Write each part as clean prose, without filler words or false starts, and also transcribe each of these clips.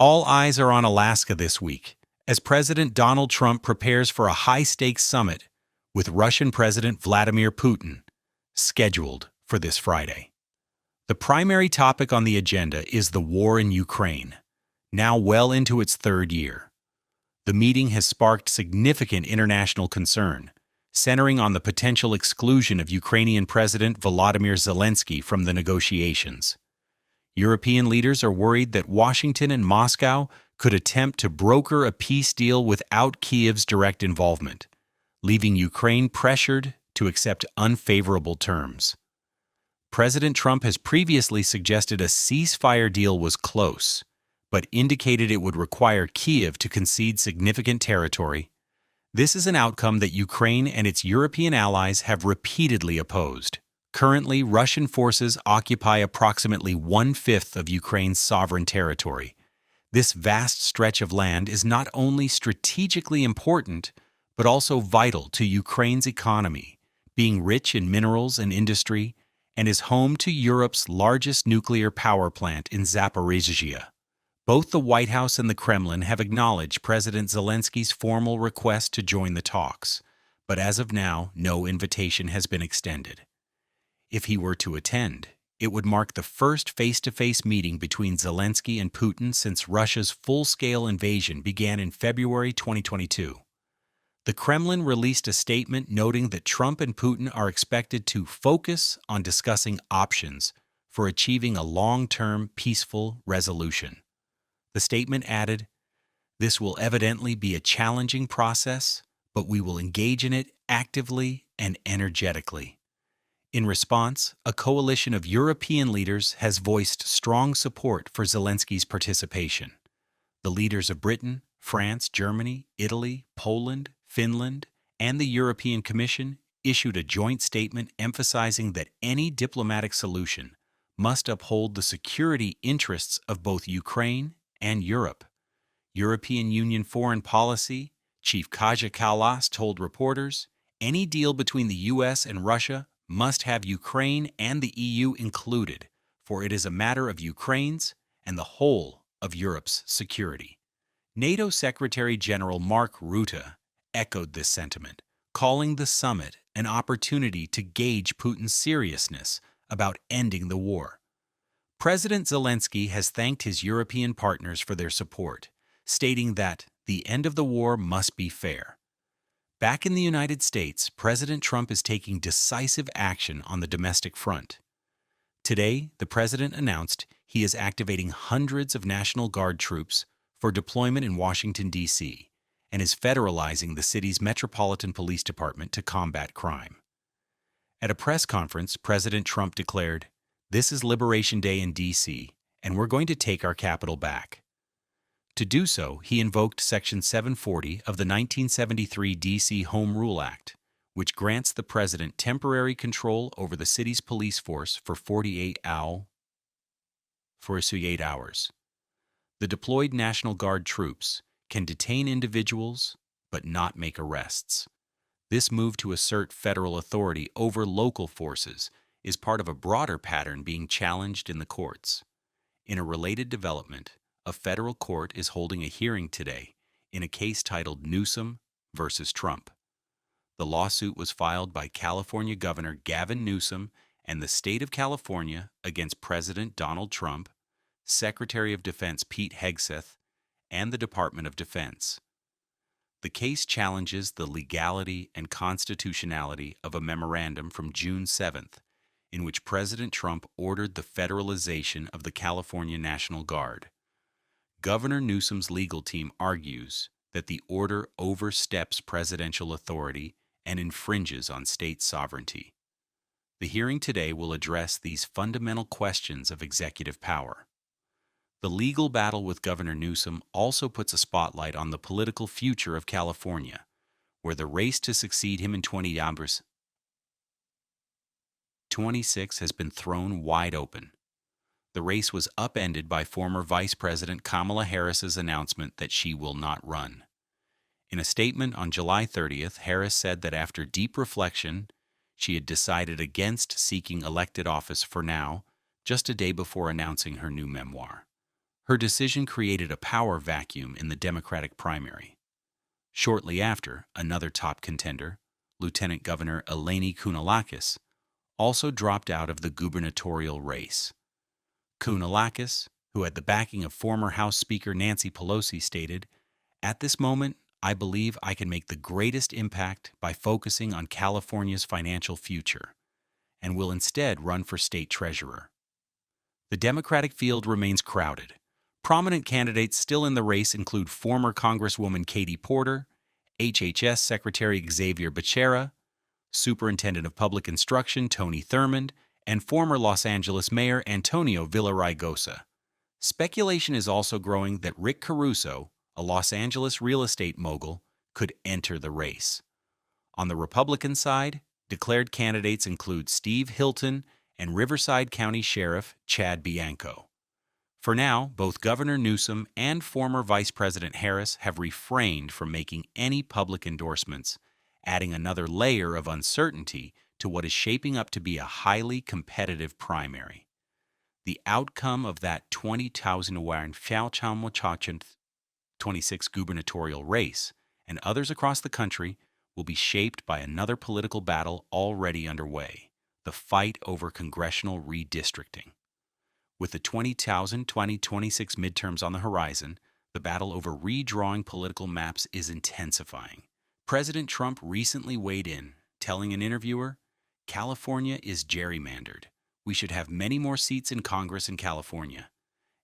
All eyes are on Alaska this week, as President Donald Trump prepares for a high-stakes summit with Russian President Vladimir Putin, scheduled for this Friday. The primary topic on the agenda is the war in Ukraine, now well into its third year. The meeting has sparked significant international concern, centering on the potential exclusion of Ukrainian President Volodymyr Zelenskyy from the negotiations. European leaders are worried that Washington and Moscow could attempt to broker a peace deal without Kyiv's direct involvement, leaving Ukraine pressured to accept unfavorable terms. President Trump has previously suggested a ceasefire deal was close, but indicated it would require Kyiv to concede significant territory. This is an outcome that Ukraine and its European allies have repeatedly opposed. Currently, Russian forces occupy approximately one-fifth of Ukraine's sovereign territory. This vast stretch of land is not only strategically important, but also vital to Ukraine's economy, being rich in minerals and industry, and is home to Europe's largest nuclear power plant in Zaporizhzhia. Both the White House and the Kremlin have acknowledged President Zelensky's formal request to join the talks, but as of now, no invitation has been extended. If he were to attend, it would mark the first face-to-face meeting between Zelenskyy and Putin since Russia's full-scale invasion began in February 2022. The Kremlin released a statement noting that Trump and Putin are expected to focus on discussing options for achieving a long-term peaceful resolution. The statement added, "This will evidently be a challenging process, but we will engage in it actively and energetically." In response, a coalition of European leaders has voiced strong support for Zelensky's participation. The leaders of Britain, France, Germany, Italy, Poland, Finland, and the European Commission issued a joint statement emphasizing that any diplomatic solution must uphold the security interests of both Ukraine and Europe. European Union Foreign Policy Chief Kaja Kallas told reporters, "Any deal between the U.S. and Russia must have Ukraine and the EU included, for it is a matter of Ukraine's and the whole of Europe's security." NATO Secretary General Mark Rutte echoed this sentiment, calling the summit an opportunity to gauge Putin's seriousness about ending the war. President Zelenskyy has thanked his European partners for their support, stating that the end of the war must be fair. Back in the United States, President Trump is taking decisive action on the domestic front. Today, the president announced he is activating hundreds of National Guard troops for deployment in Washington, D.C., and is federalizing the city's Metropolitan Police Department to combat crime. At a press conference, President Trump declared, "This is Liberation Day in D.C., and we're going to take our capital back." To do so, he invoked Section 740 of the 1973 D.C. Home Rule Act, which grants the president temporary control over the city's police force for 48 hours. The deployed National Guard troops can detain individuals but not make arrests. This move to assert federal authority over local forces is part of a broader pattern being challenged in the courts. In a related development, a federal court is holding a hearing today in a case titled Newsom versus Trump. The lawsuit was filed by California Governor Gavin Newsom and the state of California against President Donald Trump, Secretary of Defense Pete Hegseth, and the Department of Defense. The case challenges the legality and constitutionality of a memorandum from June 7th, in which President Trump ordered the federalization of the California National Guard. Governor Newsom's legal team argues that the order oversteps presidential authority and infringes on state sovereignty. The hearing today will address these fundamental questions of executive power. The legal battle with Governor Newsom also puts a spotlight on the political future of California, where the race to succeed him in 2026 has been thrown wide open. The race was upended by former Vice President Kamala Harris's announcement that she will not run. In a statement on July 30th, Harris said that after deep reflection, she had decided against seeking elected office for now, just a day before announcing her new memoir. Her decision created a power vacuum in the Democratic primary. Shortly after, another top contender, Lieutenant Governor Eleni Kounalakis, also dropped out of the gubernatorial race. Kounalakis, who had the backing of former House Speaker Nancy Pelosi, stated, "At this moment, I believe I can make the greatest impact by focusing on California's financial future, and will instead run for state treasurer." The Democratic field remains crowded. Prominent candidates still in the race include former Congresswoman Katie Porter, HHS Secretary Xavier Becerra, Superintendent of Public Instruction Tony Thurmond, and former Los Angeles Mayor Antonio Villaraigosa. Speculation is also growing that Rick Caruso, a Los Angeles real estate mogul, could enter the race. On the Republican side, declared candidates include Steve Hilton and Riverside County Sheriff Chad Bianco. For now, both Governor Newsom and former Vice President Harris have refrained from making any public endorsements, adding another layer of uncertainty to what is shaping up to be a highly competitive primary. The outcome of that 2026 gubernatorial race and others across the country will be shaped by another political battle already underway, the fight over congressional redistricting. With the 2026 midterms on the horizon, the battle over redrawing political maps is intensifying. President Trump recently weighed in, telling an interviewer, "California is gerrymandered. We should have many more seats in Congress in California,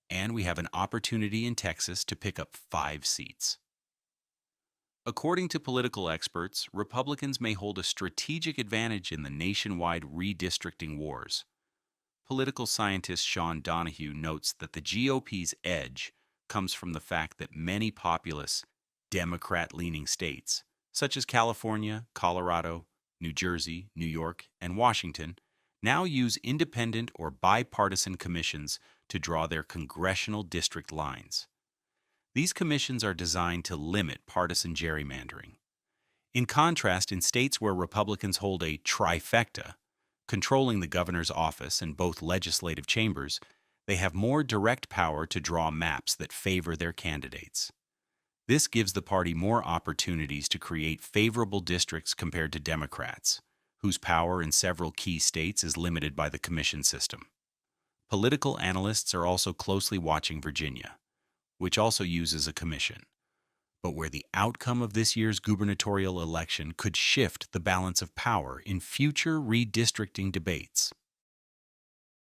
and we have an opportunity in Texas to pick up 5 seats." According to political experts, Republicans may hold a strategic advantage in the nationwide redistricting wars. Political scientist Sean Donahue notes that the GOP's edge comes from the fact that many populous, Democrat-leaning states, such as California, Colorado, New Jersey, New York, and Washington, now use independent or bipartisan commissions to draw their congressional district lines. These commissions are designed to limit partisan gerrymandering. In contrast, in states where Republicans hold a trifecta, controlling the governor's office and both legislative chambers, they have more direct power to draw maps that favor their candidates. This gives the party more opportunities to create favorable districts compared to Democrats, whose power in several key states is limited by the commission system. Political analysts are also closely watching Virginia, which also uses a commission, but where the outcome of this year's gubernatorial election could shift the balance of power in future redistricting debates.